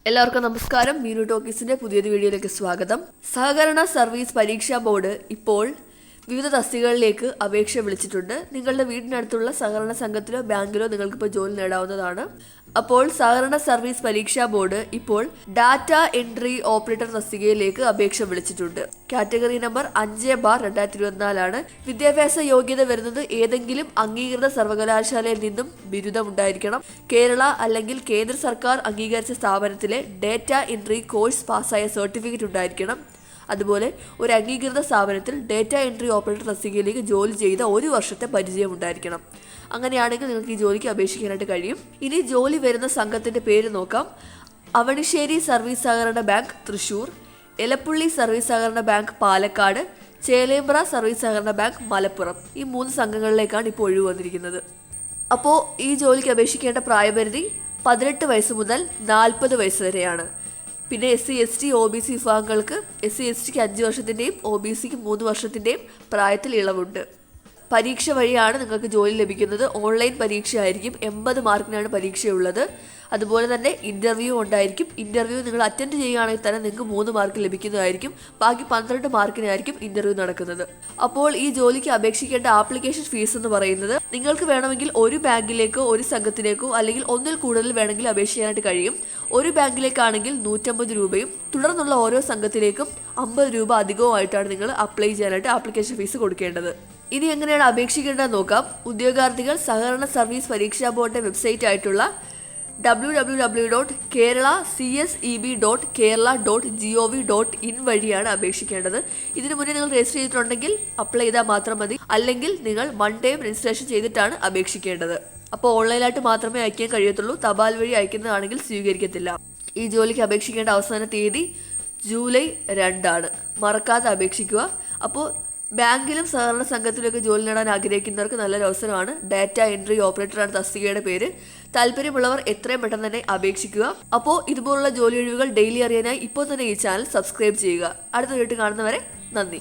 എല്ലാവർക്കും നമസ്കാരം. മീനു ടോക്കീസിന്റെ പുതിയൊരു വീഡിയോയിലേക്ക് സ്വാഗതം. സഹകരണ സർവീസ് പരീക്ഷാ ബോർഡ് ഇപ്പോൾ വിവിധ തസ്തികകളിലേക്ക് അപേക്ഷ വിളിച്ചിട്ടുണ്ട്. നിങ്ങളുടെ വീടിനടുത്തുള്ള സഹകരണ സംഘത്തിലോ ബാങ്കിലോ നിങ്ങൾക്കിപ്പോൾ ജോലി നേടാവുന്നതാണ്. അപ്പോൾ സഹകരണ സർവീസ് പരീക്ഷാ ബോർഡ് ഇപ്പോൾ ഡാറ്റ എൻട്രി ഓപ്പറേറ്റർ തസ്തികയിലേക്ക് അപേക്ഷ വിളിച്ചിട്ടുണ്ട്. കാറ്റഗറി നമ്പർ 5/2024 വിദ്യാഭ്യാസ യോഗ്യത വരുന്നത് ഏതെങ്കിലും അംഗീകൃത സർവകലാശാലയിൽ നിന്നും ബിരുദം ഉണ്ടായിരിക്കണം. കേരള അല്ലെങ്കിൽ കേന്ദ്ര സർക്കാർ അംഗീകരിച്ച സ്ഥാപനത്തിലെ ഡാറ്റ എൻട്രി കോഴ്സ് പാസ്സായ സർട്ടിഫിക്കറ്റ് ഉണ്ടായിരിക്കണം. അതുപോലെ ഒരു അംഗീകൃത സ്ഥാപനത്തിൽ ഡാറ്റ എൻട്രി ഓപ്പറേറ്റർ തസ്തികയിലേക്ക് ജോലി ചെയ്ത 1 വർഷത്തെ പരിചയം ഉണ്ടായിരിക്കണം. അങ്ങനെയാണെങ്കിൽ നിങ്ങൾക്ക് ഈ ജോലിക്ക് അപേക്ഷിക്കാനായിട്ട് കഴിയും. ഇനി ജോലി വരുന്ന സംഘത്തിൻ്റെ പേര് നോക്കാം. അവണിശ്ശേരി സർവീസ് സഹകരണ ബാങ്ക് തൃശ്ശൂർ, എലപ്പുള്ളി സർവീസ് സഹകരണ ബാങ്ക് പാലക്കാട്, ചേലേമ്പ്ര സർവീസ് സഹകരണ ബാങ്ക് മലപ്പുറം. ഈ 3 സംഘങ്ങളിലേക്കാണ് ഇപ്പോൾ ഒഴിവ് വന്നിരിക്കുന്നത്. അപ്പോൾ ഈ ജോലിക്ക് അപേക്ഷിക്കേണ്ട പ്രായപരിധി 18 വയസ്സ് മുതൽ 40 വയസ്സ് വരെയാണ്. പിന്നെ SC ST OBC വിഭാഗങ്ങൾക്ക് SC STക്ക് 5 വർഷത്തിൻ്റെയും OBCക്ക് 3 വർഷത്തിൻ്റെയും പ്രായത്തിൽ ഇളവുണ്ട്. പരീക്ഷ വഴിയാണ് നിങ്ങൾക്ക് ജോലി ലഭിക്കുന്നത്. ഓൺലൈൻ പരീക്ഷ ആയിരിക്കും. 80 മാർക്കിനാണ് പരീക്ഷയുള്ളത്. അതുപോലെ തന്നെ ഇൻ്റർവ്യൂ ഉണ്ടായിരിക്കും. ഇൻ്റർവ്യൂ നിങ്ങൾ അറ്റൻഡ് ചെയ്യുകയാണെങ്കിൽ തന്നെ നിങ്ങൾക്ക് 3 മാർക്ക് ലഭിക്കുന്നതായിരിക്കും. ബാക്കി 12 മാർക്കിനായിരിക്കും ഇൻ്റർവ്യൂ നടക്കുന്നത്. അപ്പോൾ ഈ ജോലിക്ക് അപേക്ഷിക്കേണ്ട ആപ്ലിക്കേഷൻ ഫീസ് എന്ന് പറയുന്നത് നിങ്ങൾക്ക് വേണമെങ്കിൽ ഒരു ബാങ്കിലേക്കോ ഒരു സംഘത്തിലേക്കോ അല്ലെങ്കിൽ ഒന്നിൽ കൂടുതൽ വേണമെങ്കിൽ അപേക്ഷിക്കാനായിട്ട് കഴിയും. ഒരു ബാങ്കിലേക്കാണെങ്കിൽ 150 രൂപയും തുടർന്നുള്ള ഓരോ സംഘത്തിലേക്കും 50 രൂപ അധികവുമായിട്ടാണ് നിങ്ങൾ അപ്ലൈ ചെയ്യാനായിട്ട് ആപ്ലിക്കേഷൻ ഫീസ് കൊടുക്കേണ്ടത്. ഇനി എങ്ങനെയാണ് അപേക്ഷിക്കേണ്ടത് നോക്കാം. ഉദ്യോഗാർത്ഥികൾ സഹകരണ സർവീസ് പരീക്ഷാ ബോർഡിൻ്റെ വെബ്സൈറ്റ് ആയിട്ടുള്ള www.kerala.cseb.kerala.gov.in വഴിയാണ് അപേക്ഷിക്കേണ്ടത്. ഇതിനു മുന്നേ നിങ്ങൾ രജിസ്റ്റർ ചെയ്തിട്ടുണ്ടെങ്കിൽ അപ്ലൈ ചെയ്താൽ മാത്രം മതി. അല്ലെങ്കിൽ നിങ്ങൾ 1 ടൈം രജിസ്ട്രേഷൻ ചെയ്തിട്ടാണ് അപേക്ഷിക്കേണ്ടത്. അപ്പോൾ ഓൺലൈനായിട്ട് മാത്രമേ അയക്കാൻ കഴിയത്തുള്ളൂ. തപാൽ വഴി അയക്കുന്നതാണെങ്കിൽ സ്വീകരിക്കത്തില്ല. ഈ ജോലിക്ക് അപേക്ഷിക്കേണ്ട അവസാന തീയതി ജൂലൈ 2 മറക്കാതെ അപേക്ഷിക്കുക. അപ്പോൾ ബാങ്കിലും സഹകരണ സംഘത്തിലൊക്കെ ജോലി നേടാൻ ആഗ്രഹിക്കുന്നവർക്ക് നല്ലൊരു അവസരമാണ്. ഡാറ്റ എൻട്രി ഓപ്പറേറ്ററാണ് തസ്തികയുടെ പേര്. താല്പര്യമുള്ളവർ എത്രയും പെട്ടെന്ന് തന്നെ അപേക്ഷിക്കുക. അപ്പോൾ ഇതുപോലുള്ള ജോലി ഒഴിവുകൾ ഡെയിലി അറിയാനായി ഇപ്പോൾ തന്നെ ഈ ചാനൽ സബ്സ്ക്രൈബ് ചെയ്യുക. അടുത്ത വീഡിയോ കാണുന്നവരെ നന്ദി.